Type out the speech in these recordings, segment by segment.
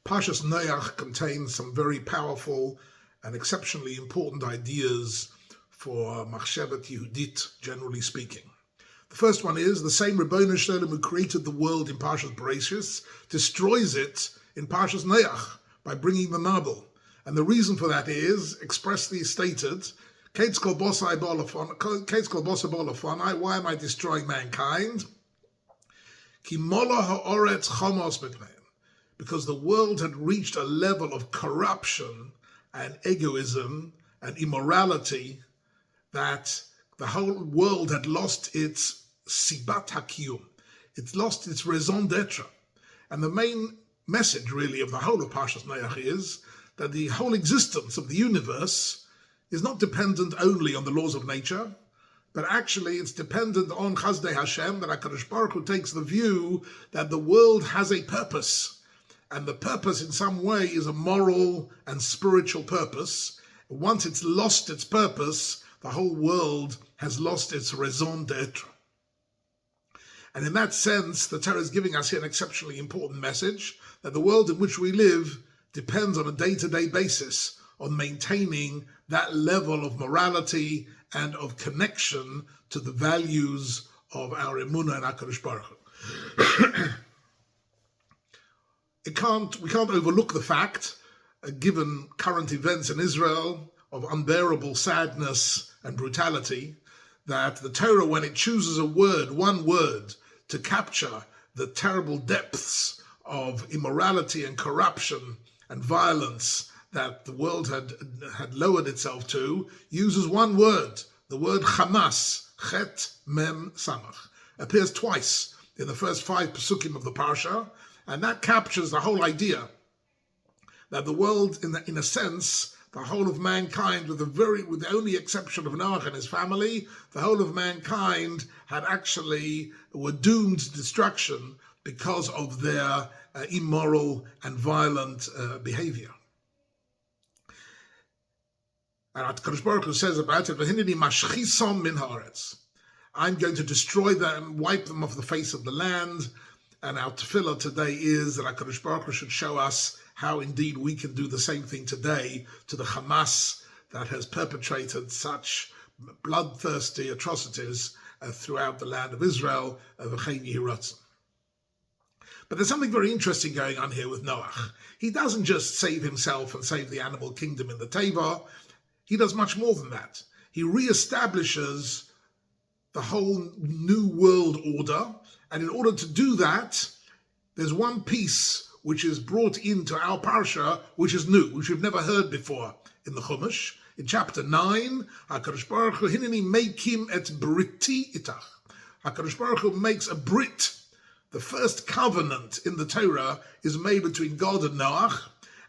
Parshas Noach contains some very powerful and exceptionally important ideas for Machshevet Yehudit, generally speaking. The first one is the same Rebbeinu Shalom who created the world in Parshas Bereshis destroys it in Parshas Noach by bringing the Nabal. And the reason for that is expressly stated, why am I destroying mankind? Because the world had reached a level of corruption and egoism and immorality that the whole world had lost its sibat hakiyum. It lost its raison d'etre. And the main message really of the whole of Parshas Noach is that the whole existence of the universe is not dependent only on the laws of nature, but actually it's dependent on Chazdei Hashem, that HaKadosh Baruch Hu takes the view that the world has a purpose. And the purpose in some way is a moral and spiritual purpose. Once it's lost its purpose, the whole world has lost its raison d'etre. And in that sense, the Torah is giving us here an exceptionally important message, that the world in which we live depends on a day-to-day basis on maintaining that level of morality and of connection to the values of our emunah and HaKadosh Baruch Hu. We can't overlook the fact, given current events in Israel, of unbearable sadness and brutality, that the Torah, when it chooses a word, one word, to capture the terrible depths of immorality and corruption and violence that the world had lowered itself to, uses one word, the word Hamas, Chet Mem Samach, appears twice in the first 5 Pesukim of the Parsha, and that captures the whole idea that the world, in a sense, the whole of mankind, with the only exception of Noach and his family, the whole of mankind were doomed to destruction because of their immoral and violent behavior. And HaKadosh Baruch Hu says about it, "V'hineni mashchisom min haaretz." I'm going to destroy them, wipe them off the face of the land. And our tefillah today is that HaKadosh Baruch Hu should show us how indeed we can do the same thing today to the Hamas that has perpetrated such bloodthirsty atrocities throughout the land of Israel. But there's something very interesting going on here with Noach. He doesn't just save himself and save the animal kingdom in the Teva. He does much more than that. He reestablishes the whole new world order. And in order to do that, there's one piece which is brought into our parsha, which is new, which we've never heard before in the Chumash. In chapter 9, HaKadosh Baruch Hu, Hineni meikim et briti itach. HaKadosh Baruch Hu makes a brit. The first covenant in the Torah is made between God and Noach,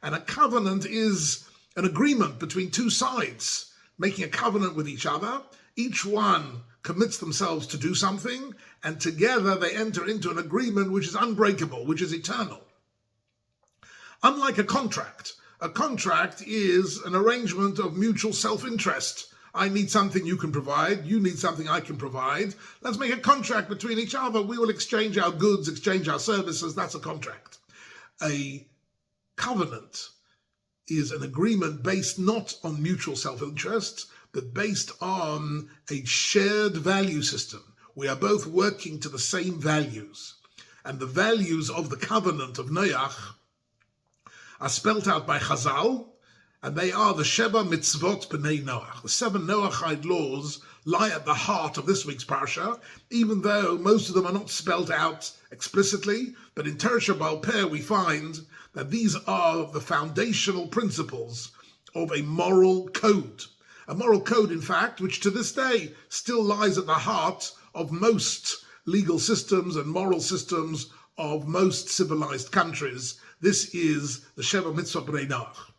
and a covenant is an agreement between two sides, making a covenant with each other. Each one commits themselves to do something, and together they enter into an agreement which is unbreakable, which is eternal. Unlike a contract is an arrangement of mutual self-interest. I need something you can provide, you need something I can provide. Let's make a contract between each other. We will exchange our goods, exchange our services. That's a contract. A covenant is an agreement based not on mutual self-interest, but based on a shared value system. We are both working to the same values. And the values of the covenant of Noach are spelt out by Chazal, and they are the Sheva Mitzvot B'nei Noach. The 7 Noahide laws lie at the heart of this week's parsha, even though most of them are not spelled out explicitly, but in Teresh Baal Peh we find that these are the foundational principles of a moral code. A moral code, in fact, which to this day still lies at the heart of most legal systems and moral systems of most civilized countries. This is the Sheva Mitzvot B'nei Noach.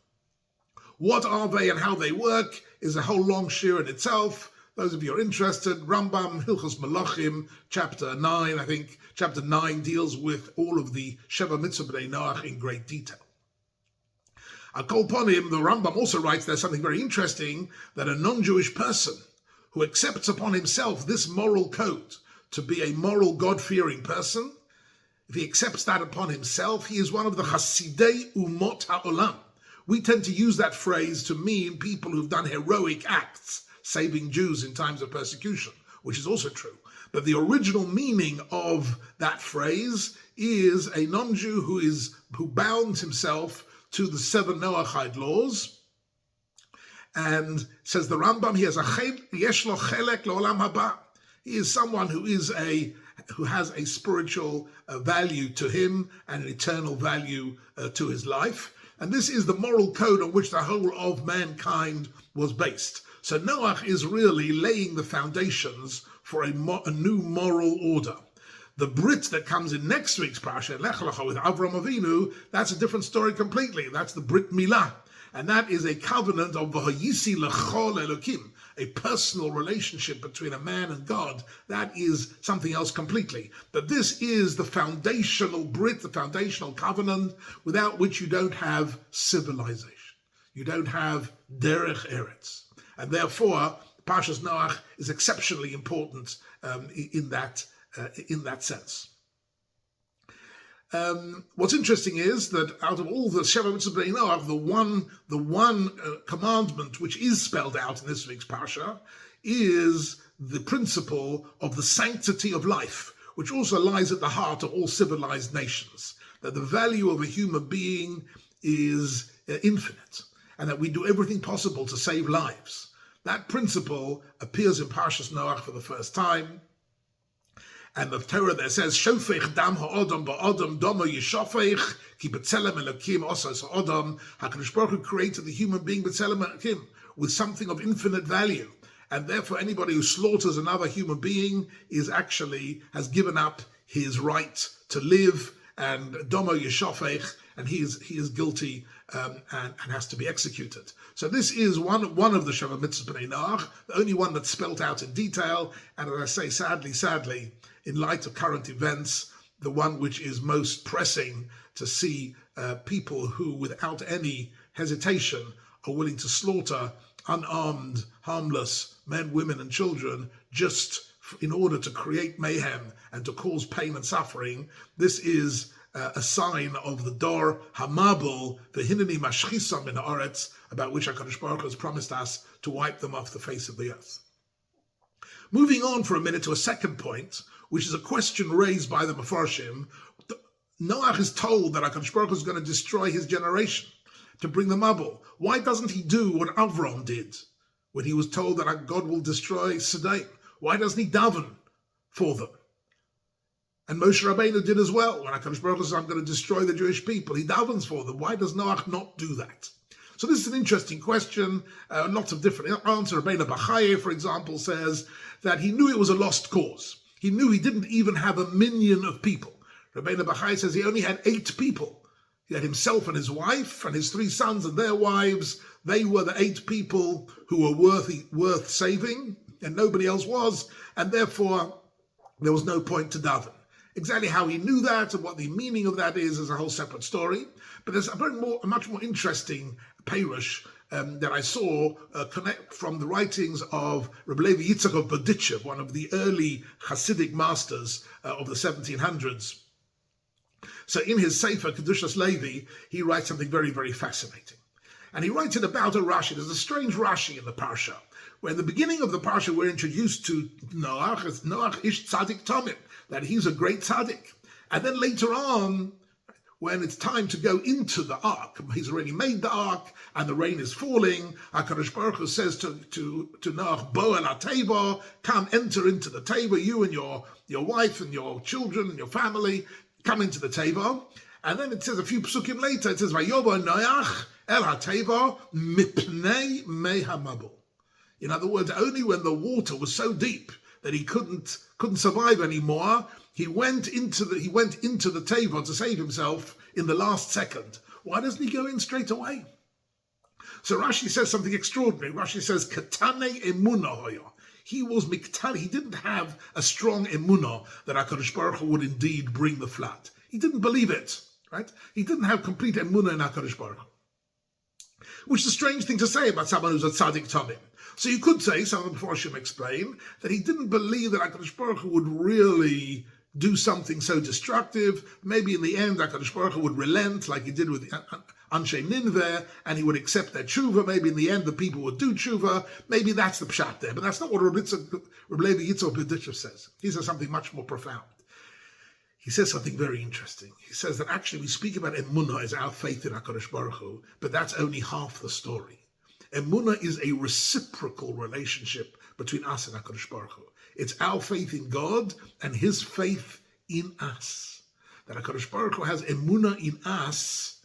What are they and how they work is a whole long shir in itself. Those of you who are interested, Rambam, Hilchos Malachim, chapter 9, I think chapter 9 deals with all of the Sheva Mitzvot B'nei Noach in great detail. Al Kol Ponim, the Rambam also writes there's something very interesting, that a non-Jewish person who accepts upon himself this moral code to be a moral, God-fearing person, if he accepts that upon himself, he is one of the Hasidei Umot HaOlam. We tend to use that phrase to mean people who've done heroic acts, saving Jews in times of persecution, which is also true. But the original meaning of that phrase is a non-Jew who bounds himself to the 7 Noahide laws, and says the Rambam, he has yesh lo chelek leolam haba. He is someone who has a spiritual value to him and an eternal value to his life. And this is the moral code on which the whole of mankind was based. So Noach is really laying the foundations for a new moral order. The Brit that comes in next week's Parsha, Lech Lecha, with Avram Avinu, that's a different story completely. That's the Brit Milah. And that is a covenant of V'hayisi L'chol Elokim, a personal relationship between a man and God. That is something else completely. But this is the foundational Brit, the foundational covenant, without which you don't have civilization. You don't have Derech Eretz. And therefore, Parshas Noach is exceptionally important in that sense. What's interesting is that out of all the Sheva Mitzvot Bnei Noach, the one commandment which is spelled out in this week's Parsha is the principle of the sanctity of life, which also lies at the heart of all civilized nations, that the value of a human being is infinite, and that we do everything possible to save lives. That principle appears in Parshas Noach for the first time. And the Torah there says, "Shofech dam ha'odam ba'odam domo yishofech ki b'tzelem elokim osas ha'odam." HaKadosh Baruch Hu created the human being b'tzelem elokim with something of infinite value, and therefore anybody who slaughters another human being has given up his right to live, and domo yishofech, and he is guilty and has to be executed. So this is one of the Sheva Mitzvot Bnei Noach, the only one that's spelt out in detail, and as I say, sadly, in light of current events, the one which is most pressing to see people who, without any hesitation, are willing to slaughter unarmed, harmless men, women, and children just in order to create mayhem and to cause pain and suffering. This is a sign of the Dor Hamabul, the Hineni Mashchisam in Haaretz, about which HaKadosh Baruch Hu has promised us to wipe them off the face of the earth. Moving on for a minute to a second point, which is a question raised by the Mefarshim. Noach is told that HaKadosh Baruch Hu is going to destroy his generation, to bring the Mabul. Why doesn't he do what Avram did when he was told that God will destroy Sodom? Why doesn't he daven for them? And Moshe Rabbeinu did as well. When HaKadosh Baruch Hu says, I'm going to destroy the Jewish people, he davens for them. Why does Noach not do that? So this is an interesting question. Lots of different answers. Rabbeinu Bachaye, for example, says that he knew it was a lost cause. He knew he didn't even have a minion of people. Rabbeinu Bachaye says he only had 8 people. He had himself and his wife and his 3 sons and their wives. They were the 8 people who were worth saving, and nobody else was, and therefore there was no point to daven. Exactly how he knew that and what the meaning of that is a whole separate story. But there's a much more interesting Perush that I saw connect from the writings of Reb Levi Yitzchak of Berditchev, one of the early Hasidic masters of the 1700s. So in his Sefer Kedushas Levi, he writes something very, very fascinating. And he writes it about a Rashi. There's a strange Rashi in the Parsha, where in the beginning of the Parsha we're introduced to Noach as Noach ish tzaddik tomim, that he's a great tzaddik. And then later on, when it's time to go into the ark, he's already made the ark, and the rain is falling, HaKadosh Baruch Hu says to Noach, Bo el ha-teva, come enter into the teva, you and your wife and your children and your family, come into the teva. And then it says a few psukim later, it says, Vayobo Noach el ha-teva mipnei mei hamabul. In other words, only when the water was so deep that he couldn't survive anymore, he went into the teva to save himself in the last second. Why doesn't he go in straight away? So Rashi says something extraordinary. Rashi says, Katane emunah hoya. He was miktani. He didn't have a strong emunah that HaKadosh Baruch Hu would indeed bring the flood. He didn't believe it, right? He didn't have complete emunah in HaKadosh Baruch Hu. Which is a strange thing to say about someone who's a tzaddik tomim. So you could say, some of the Mefarshim explain, that he didn't believe that HaKadosh Baruch Hu would really do something so destructive. Maybe in the end, HaKadosh Baruch Hu would relent like he did with Anshe Nineveh, and he would accept their tshuva. Maybe in the end, the people would do tshuva. Maybe that's the pshat there. But that's not what Rabbi Levi Yitzhak Berditchev says. He says something much more profound. He says something very interesting. He says that actually we speak about emunah as our faith in HaKadosh Baruch Hu, but that's only half the story. Emunah is a reciprocal relationship between us and HaKadosh Baruch Hu. It's our faith in God and his faith in us. That HaKadosh Baruch Hu has emunah in us,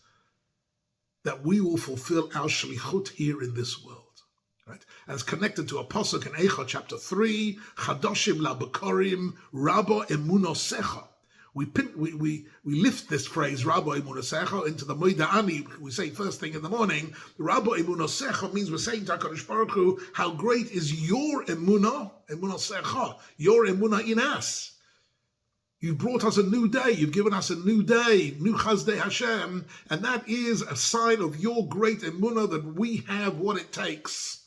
that we will fulfill our shlichut here in this world. Right? And it's connected to a pasuk in Eicha chapter 3, Chadoshim laBekorim, Rabbo emunosecha. We lift this phrase, Rabbo emunosecha, into the Moida Ani. We say first thing in the morning, Rabbo emunosecha means we're saying to HaKadosh Baruch Hu, how great is your emunosecha, your emunah in us. You've brought us a new day. You've given us a new day, new Chazdei Hashem, and that is a sign of your great emunah that we have what it takes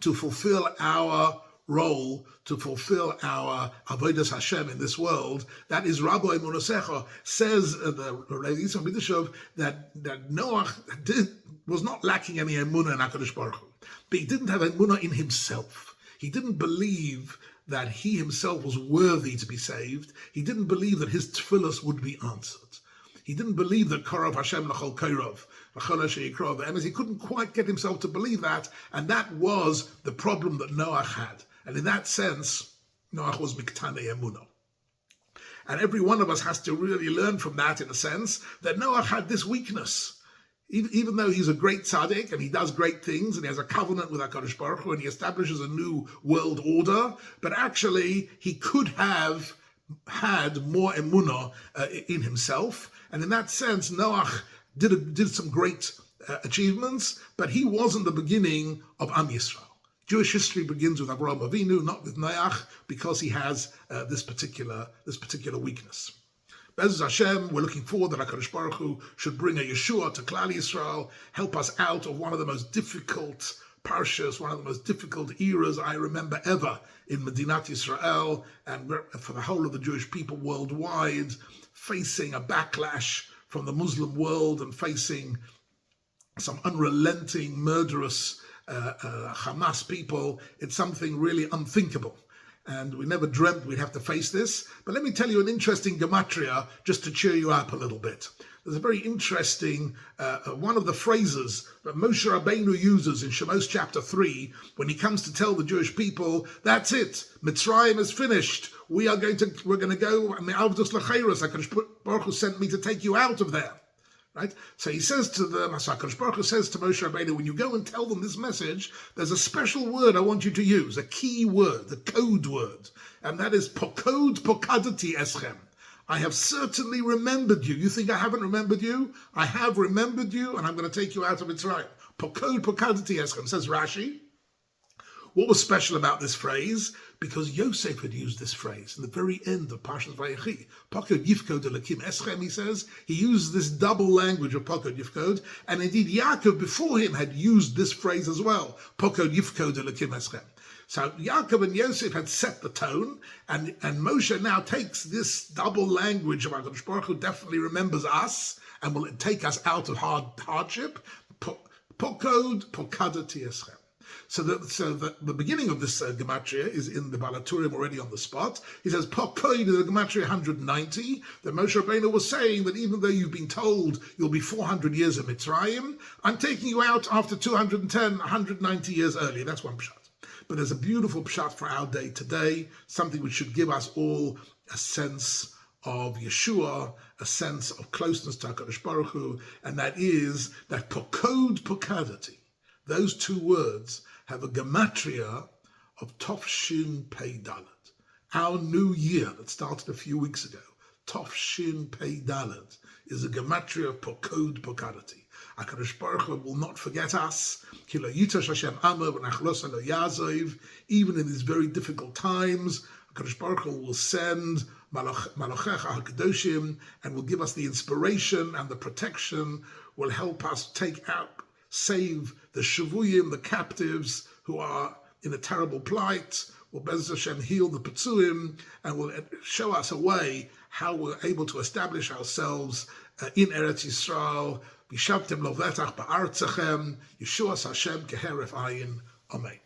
to fulfill our role, to fulfill our avodas Hashem in this world. That is Rabbo Emunosecha. Says the Rabbi Yitzhak Berditchev that Noach was not lacking any emunah in HaKadosh Baruch Hu, but he didn't have emunah in himself. He didn't believe that he himself was worthy to be saved. He didn't believe that his tefillos would be answered. He didn't believe that Korov Hashem l'chol koirov, l'chol asher yikrov, and he couldn't quite get himself to believe that, and that was the problem that Noach had. And in that sense, Noach was miktane emunah. And every one of us has to really learn from that, in a sense, that Noach had this weakness. Even though he's a great tzaddik and he does great things and he has a covenant with HaKadosh Baruch Hu and he establishes a new world order, but actually he could have had more emunah in himself. And in that sense, Noach did some great achievements, but he wasn't the beginning of Am Yisrael. Jewish history begins with Avraham Avinu, not with Noach, because he has this particular weakness. Be'ez Hashem, we're looking forward that HaKadosh Baruch Hu should bring a Yeshua to Klal Yisrael, help us out of one of the most difficult parshas, one of the most difficult eras I remember ever in Medinat Yisrael, and for the whole of the Jewish people worldwide, facing a backlash from the Muslim world and facing some unrelenting, murderous Hamas people. It's something really unthinkable. And we never dreamt we'd have to face this. But let me tell you an interesting gematria just to cheer you up a little bit. There's a very interesting, one of the phrases that Moshe Rabbeinu uses in Shemos chapter 3, when he comes to tell the Jewish people, that's it, Mitzrayim is finished. We're going to go, Me'avdos L'cheiros, HaKadosh Baruch Hu sent me to take you out of there. Right? So he says to them, HaKadosh Baruch Hu says to Moshe Rabbeinu, when you go and tell them this message, there's a special word I want you to use, a key word, a code word, and that is Pokod Pokadati Eschem. I have certainly remembered you. You think I haven't remembered you? I have remembered you, and I'm going to take you out of Mitzrayim. Pokod Pokadati Eschem, says Rashi. What was special about this phrase? Because Yosef had used this phrase in the very end of Parshas Vayechi. Pokod Yifkod Elokim Eschem, he says. He used this double language of Pokod Yifkod, and indeed Yaakov before him had used this phrase as well. Pokod Yifkod Elokim Eschem. So Yaakov and Yosef had set the tone, and Moshe now takes this double language of HaKadosh Baruch Hu, definitely remembers us, and will take us out of hardship. Pokod Pokadati Eschem. So the beginning of this gematria is in the Balaturim already on the spot. He says, Pokoid is a gematria 190. That Moshe Rabbeinu was saying that even though you've been told you'll be 400 years in Mitzrayim, I'm taking you out after 210, 190 years earlier. That's one pshat. But there's a beautiful pshat for our day today, something which should give us all a sense of Yeshua, a sense of closeness to HaKadosh Baruch Hu, and that is that Pokod Pokadati. Those two words have a gematria of Tofshin Pei Dalet. Our new year that started a few weeks ago, Tofshin Pei Dalet, is a gematria of Pokod Pokadati. HaKadosh Baruch Hu will not forget us. Even in these very difficult times, HaKadosh Baruch Hu will send Malochecha HaKadoshim and will give us the inspiration and the protection, will help us save the Shavuyim, the captives who are in a terrible plight, will Bez Hashem heal the Petzuim and will show us a way how we're able to establish ourselves in Eretz Yisrael. Bishavtem lo vetach ba'artzachem, Yeshuas Hashem keheref ayin. Amen.